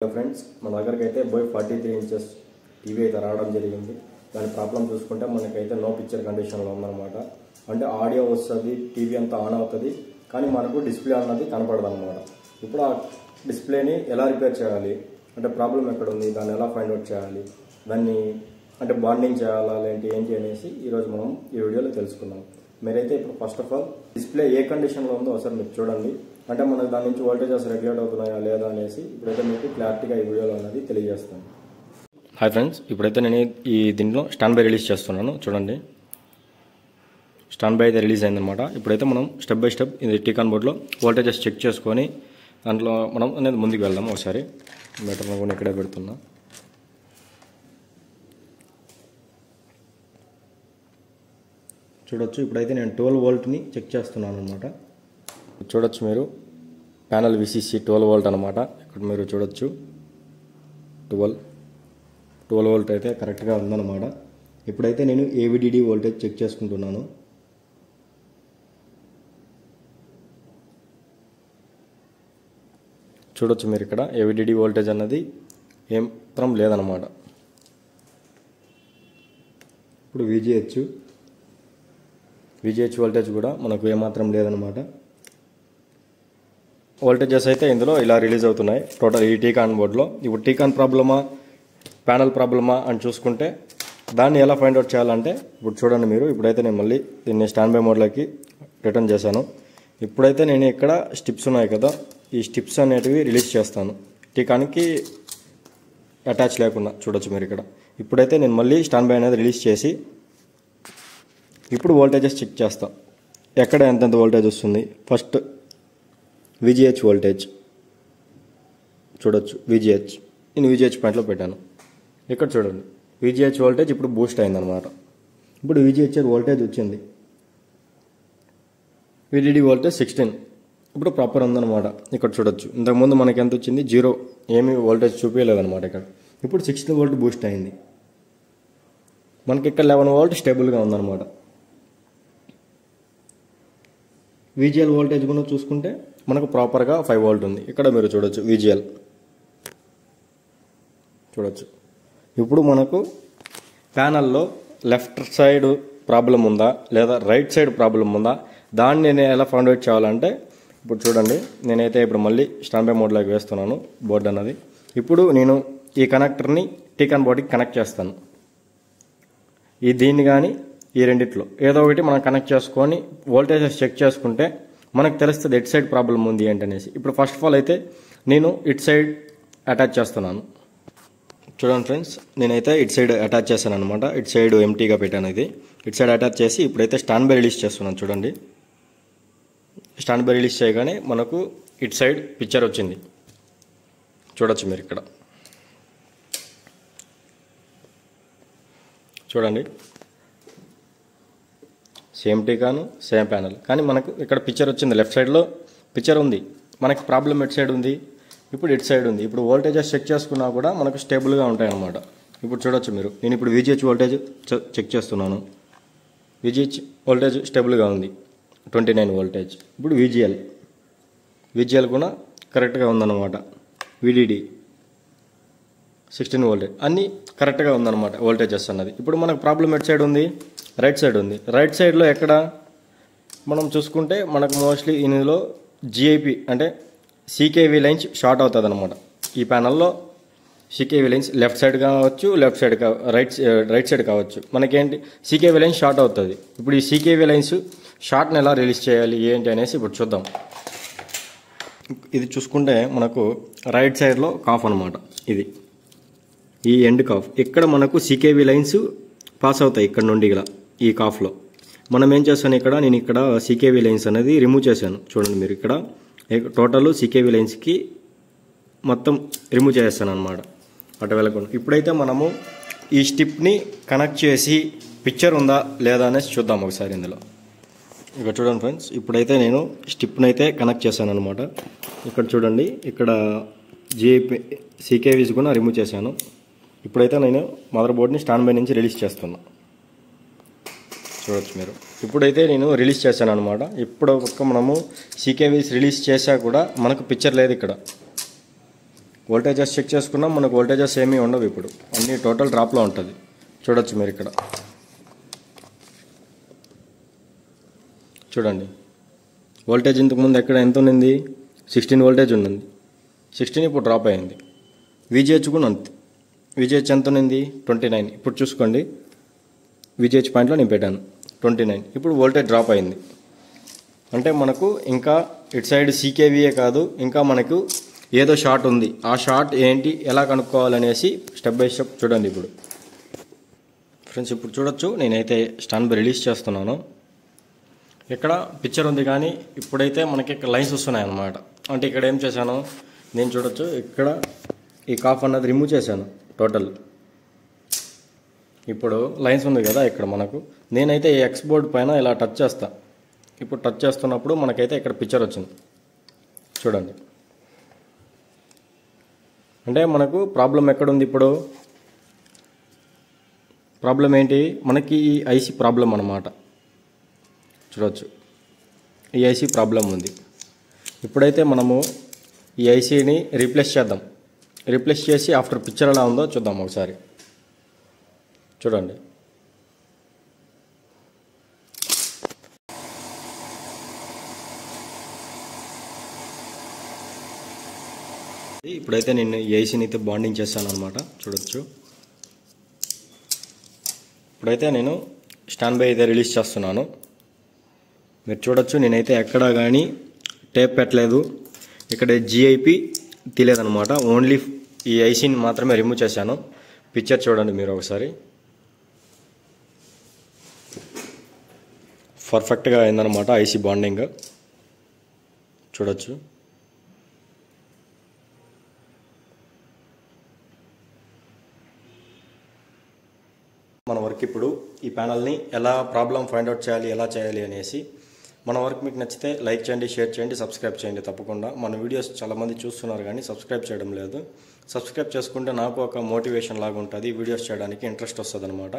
Hello friends, మన దగ్గరికి అయితే బోయ్ 43 ఇంచెస్ టీవీ అయితే రావడం జరిగింది. దాని ప్రాబ్లం చూసుకుంటే మనకైతే నో పిక్చర్ కండిషన్లో ఉందన్నమాట. అంటే ఆడియో వస్తుంది, టీవీ అంతా ఆన్ అవుతుంది, కానీ మనకు డిస్ప్లే అన్నది కనపడదు అనమాట. ఇప్పుడు ఆ డిస్ప్లేని ఎలా రిపేర్ చేయాలి, అంటే ప్రాబ్లం ఎక్కడ ఉంది, దాన్ని ఎలా ఫైండ్ అవుట్ చేయాలి, దాన్ని అంటే బాండింగ్ చేయాలా ఏంటి అనేసి ఈరోజు మనం ఈ వీడియోలో తెలుసుకుందాం. మీరైతే ఇప్పుడు ఫస్ట్ ఆఫ్ ఆల్ డిస్ప్లే ఏ కండిషన్లో ఉందో ఒకసారి మీరు చూడండి. అంటే మనకు దాని నుంచి వోల్టేజెస్ రెగ్యులేట్ అవుతున్నాయా లేదా అనేసి ఇప్పుడైతే మీకు క్లారిటీగా ఈ వీడియోలో అనేది తెలియజేస్తాను. హాయ్ ఫ్రెండ్స్, ఇప్పుడైతే నేను దీంట్లో స్టాండ్ బై రిలీజ్ చేస్తున్నాను. చూడండి, స్టాండ్ బై అయితే రిలీజ్ అయిందనమాట. ఇప్పుడైతే మనం స్టెప్ బై స్టెప్ ఇది టీకాన్ బోర్డ్లో వోల్టేజెస్ చెక్ చేసుకొని దాంట్లో మనం అనేది ముందుకు వెళ్దాం. ఒకసారి మీటర్ను కూడా ఇక్కడే పెడుతున్నా. చూడొచ్చు, ఇప్పుడైతే నేను 12 వోల్ట్ని చెక్ చేస్తున్నాను అనమాట. చూడొచ్చు మీరు, ప్యానల్ విసిసి 12 వోల్ట్ అనమాట. ఇక్కడ మీరు చూడొచ్చు 12 వోల్ట్ అయితే కరెక్ట్గా ఉందన్నమాట. ఇప్పుడైతే నేను ఏవిడిడి వోల్టేజ్ చెక్ చేసుకుంటున్నాను. చూడొచ్చు మీరు ఇక్కడ ఏవిడిడి వోల్టేజ్ అన్నది ఏం మాత్రం లేదనమాట. ఇప్పుడు విజిహెచ్ వోల్టేజ్ కూడా మనకు ఏమాత్రం లేదనమాట. వోల్టేజెస్ అయితే ఇందులో ఇలా రిలీజ్ అవుతున్నాయి టోటల్ ఈ టీకాన్ బోర్డ్లో. ఇప్పుడు టీకాన్ ప్రాబ్లమా ప్యానల్ ప్రాబ్లమా అని చూసుకుంటే దాన్ని ఎలా ఫైండ్ అవుట్ చేయాలంటే ఇప్పుడు చూడండి మీరు. ఇప్పుడైతే నేను మళ్ళీ దీన్ని స్టాండ్ బై మోడ్లోకి రిటర్న్ చేశాను. ఇప్పుడైతే నేను ఇక్కడ స్టిప్స్ ఉన్నాయి కదా, ఈ స్టిప్స్ అనేటివి రిలీజ్ చేస్తాను టీకాన్కి అటాచ్ లేకుండా. చూడొచ్చు మీరు ఇక్కడ. ఇప్పుడైతే నేను మళ్ళీ స్టాండ్ బై అనేది రిలీజ్ చేసి ఇప్పుడు వోల్టేజెస్ చెక్ చేస్తాను, ఎక్కడ ఎంతెంత వోల్టేజ్ వస్తుంది. ఫస్ట్ విజిహెచ్ వోల్టేజ్ చూడొచ్చు. నేను విజిహెచ్ పాయింట్లో పెట్టాను. ఇక్కడ చూడండి, విజిహెచ్ వోల్టేజ్ ఇప్పుడు బూస్ట్ అయిందనమాట. ఇప్పుడు విజిహెచ్ వోల్టేజ్ వచ్చింది. విడిడి వోల్టేజ్ 16 ఇప్పుడు ప్రాపర్ ఉందన్నమాట. ఇక్కడ చూడొచ్చు, ఇంతకుముందు మనకి ఎంత వచ్చింది, 0, ఏమీ వోల్టేజ్ చూపించలేదన్నమాట. ఇక్కడ ఇప్పుడు 16 వోల్ట్ బూస్ట్ అయింది. మనకి ఇక్కడ 11 వోల్ట్ స్టేబుల్గా ఉందన్నమాట. విజిఎల్ వోల్టేజ్ కూడా చూసుకుంటే మనకు ప్రాపర్గా 5 వోల్ట్ ఉంది. ఇక్కడ మీరు చూడొచ్చు విజిఎల్ చూడొచ్చు. ఇప్పుడు మనకు ప్యానల్లో లెఫ్ట్ సైడ్ ప్రాబ్లం ఉందా లేదా రైట్ సైడ్ ప్రాబ్లం ఉందా, దాన్ని నేను ఎలా ఫైండ్ అవుట్ చేయాలంటే ఇప్పుడు చూడండి, నేనైతే ఇప్పుడు మళ్ళీ స్టాండ్ బై మోడ్లోకి వేస్తున్నాను బోర్డు అన్నది. ఇప్పుడు నేను ఈ కనెక్టర్ని టీకాన్ బోర్డుకి కనెక్ట్ చేస్తాను. దీన్ని కానీ ఈ రెండిట్లో ఏదో ఒకటి మనం కనెక్ట్ చేసుకొని వోల్టేజెస్ చెక్ చేసుకుంటే మనకు తెలుస్తుంది ఎట్ సైడ్ ప్రాబ్లం ఉంది ఏంటనేసి. ఇప్పుడు ఫస్ట్ ఆఫ్ ఆల్ అయితే నేను ఇట్ సైడ్ అటాచ్ చేస్తున్నాను. చూడండి ఫ్రెండ్స్, నేనైతే ఇట్ సైడ్ అటాచ్ చేశాను అనమాట. ఇట్ సైడ్ ఎంటీగా పెట్టాను. ఇది ఇట్ సైడ్ అటాచ్ చేసి ఇప్పుడైతే స్టాండ్ బై రిలీజ్ చేస్తున్నాను. చూడండి, స్టాండ్ బై రిలీజ్ చేయగానే మనకు ఇట్ సైడ్ పిక్చర్ వచ్చింది. చూడొచ్చు మీరు ఇక్కడ. చూడండి, సేమ్ టీకాను సేమ్ ప్యానల్, కానీ మనకు ఇక్కడ పిక్చర్ వచ్చింది. లెఫ్ట్ సైడ్లో పిక్చర్ ఉంది. మనకి ప్రాబ్లం ఎట్ సైడ్ ఉంది, ఇప్పుడు ఇట్ సైడ్ ఉంది. ఇప్పుడు వోల్టేజెస్ చెక్ చేసుకున్నా కూడా మనకు స్టేబుల్గా ఉంటాయి అన్నమాట. ఇప్పుడు చూడొచ్చు మీరు, నేను ఇప్పుడు విజిహెచ్ వోల్టేజ్ చెక్ చేస్తున్నాను. విజిహెచ్ వోల్టేజ్ స్టేబుల్గా ఉంది, 29 వోల్టేజ్. ఇప్పుడు విజిఎల్ కూడా కరెక్ట్గా ఉందన్నమాట. విడిడి 16 వోల్టేజ్, అన్నీ కరెక్ట్గా ఉందన్నమాట వోల్టేజెస్ అన్నది. ఇప్పుడు మనకు ప్రాబ్లం ఎట్ సైడ్ ఉంది, రైట్ సైడ్ ఉంది. రైట్ సైడ్లో ఎక్కడ మనం చూసుకుంటే మనకు మోస్ట్లీ ఇందులో జిఐపి అంటే సీకేవి లైన్స్ షార్ట్ అవుతుంది అనమాట. ఈ ప్యానల్లో సీకేవి లైన్స్ లెఫ్ట్ సైడ్ కావచ్చు, రైట్ సైడ్ కావచ్చు. మనకేంటి సీకేవి లైన్స్ షార్ట్ అవుతుంది. ఇప్పుడు ఈ సీకేవి లైన్స్ షార్ట్ని ఎలా రిలీజ్ చేయాలి ఏంటి అనేసి ఇప్పుడు చూద్దాం. ఇది చూసుకుంటే మనకు రైట్ సైడ్లో కాఫ్ అనమాట. ఇది ఈ ఎండ్ కాఫ్. ఇక్కడ మనకు సీకేవి లైన్స్ పాస్ అవుతాయి ఇక్కడ నుండి. ఇలా ఈ కాఫ్లో మనం ఏం చేస్తాను, నేను ఇక్కడ సీకేవి లైన్స్ అనేది రిమూవ్ చేశాను. చూడండి మీరు ఇక్కడ టోటల్ సీకేవి లైన్స్కి మొత్తం రిమూవ్ చేస్తాను అనమాట, అటు వెళ్ళకుండా. ఇప్పుడైతే మనము ఈ స్టిప్ని కనెక్ట్ చేసి పిక్చర్ ఉందా లేదా అనేసి చూద్దాం ఒకసారి ఇందులో. ఇక్కడ చూడండి ఫ్రెండ్స్, ఇప్పుడైతే నేను స్టిప్ని అయితే కనెక్ట్ చేశాను అనమాట. ఇక్కడ చూడండి, ఇక్కడ జిఐపి సీకేవీస్ కూడా రిమూవ్ చేశాను. ఇప్పుడైతే నేను మదర్ బోర్డ్ని స్టాండ్ బై నుంచి రిలీజ్ చేస్తున్నా. చూడొచ్చు మీరు. ఇప్పుడైతే నేను రిలీజ్ చేశాను అనమాట. ఇప్పుడు మనము సీకేవీస్ రిలీజ్ చేసా కూడా మనకు పిక్చర్ లేదు ఇక్కడ. వోల్టేజెస్ చెక్ చేసుకున్నాం, మనకు వోల్టేజెస్ ఏమీ ఉండవు. ఇప్పుడు అన్నీ టోటల్ డ్రాప్లో ఉంటుంది. చూడొచ్చు మీరు ఇక్కడ చూడండి. వోల్టేజ్ ఇంతకుముందు ఎక్కడ ఎంత ఉన్నింది, 16 వోల్టేజ్ ఉన్నింది. 16 ఇప్పుడు డ్రాప్ అయింది. విజిహెచ్ కూడా అంతే. విజిహెచ్ ఎంత ఉన్నింది, 29. ఇప్పుడు చూసుకోండి, విజిహెచ్ పాయింట్లో నేను పెట్టాను 29. ఇప్పుడు వోల్టేజ్ డ్రాప్ అయింది. అంటే మనకు ఇంకా ఇటు సైడ్ సీకేవీఏ కాదు, ఇంకా మనకు ఏదో షార్ట్ ఉంది. ఆ షార్ట్ ఏంటి, ఎలా కనుక్కోవాలనేసి స్టెప్ బై స్టెప్ చూడండి. ఇప్పుడు ఫ్రెండ్స్ ఇప్పుడు చూడొచ్చు, నేనైతే స్టాండ్ బై రిలీజ్ చేస్తున్నాను. ఇక్కడ పిక్చర్ ఉంది కానీ ఇప్పుడైతే మనకి ఇక్కడ లైన్స్ వస్తున్నాయి అన్నమాట. అంటే ఇక్కడ ఏం చేశాను నేను చూడొచ్చు, ఇక్కడ ఈ కాఫ్ అన్నది రిమూవ్ చేశాను టోటల్. ఇప్పుడు లైన్స్ ఉంది కదా ఇక్కడ మనకు, నేనైతే ఈ ఎక్స్ బోర్డ్ పైన ఇలా టచ్ చేస్తా. ఇప్పుడు టచ్ చేస్తున్నప్పుడు మనకైతే ఇక్కడ పిక్చర్ వచ్చింది చూడండి. అంటే మనకు ప్రాబ్లం ఎక్కడుంది, ఇప్పుడు ప్రాబ్లం ఏంటి, మనకి ఈ ఐసీ ప్రాబ్లం అన్నమాట. చూడవచ్చు, ఈ ఐసీ ప్రాబ్లం ఉంది. ఇప్పుడైతే మనము ఈ ఐసీని రీప్లేస్ చేద్దాం. రీప్లేస్ చేసి ఆఫ్టర్ పిక్చర్ ఎలా ఉందో చూద్దాం ఒకసారి. చూడండి, ఇప్పుడైతే నేను ఈ ఐసీని అయితే బాండింగ్ చేస్తాను అనమాట. చూడొచ్చు, ఇప్పుడైతే నేను స్టాండ్ బై అయితే రిలీజ్ చేస్తున్నాను. మీరు చూడొచ్చు, నేనైతే ఎక్కడా కానీ టేప్ పెట్టలేదు, ఇక్కడ జిఐపి తీయలేదనమాట. ఓన్లీ ఈ ఐసీని మాత్రమే రిమూవ్ చేశాను. పిక్చర్ చూడండి మీరు ఒకసారి, పర్ఫెక్ట్గా అయిందనమాట ఐసీ బాండింగ్. చూడొచ్చు, మన వర్క్ ఇప్పుడు ఈ ప్యానల్ని ఎలా ప్రాబ్లం ఫైండ్ అవుట్ చేయాలి, ఎలా చేయాలి అనేసి. మన వర్క్ మీకు నచ్చితే లైక్ చేయండి, షేర్ చేయండి, సబ్స్క్రైబ్ చేయండి తప్పకుండా. మన వీడియోస్ చాలామంది చూస్తున్నారు కానీ సబ్స్క్రైబ్ చేయడం లేదు. సబ్స్క్రైబ్ చేసుకుంటే నాకు ఒక మోటివేషన్ లాగా ఉంటుంది, వీడియోస్ చేయడానికి ఇంట్రెస్ట్ వస్తుంది అనమాట.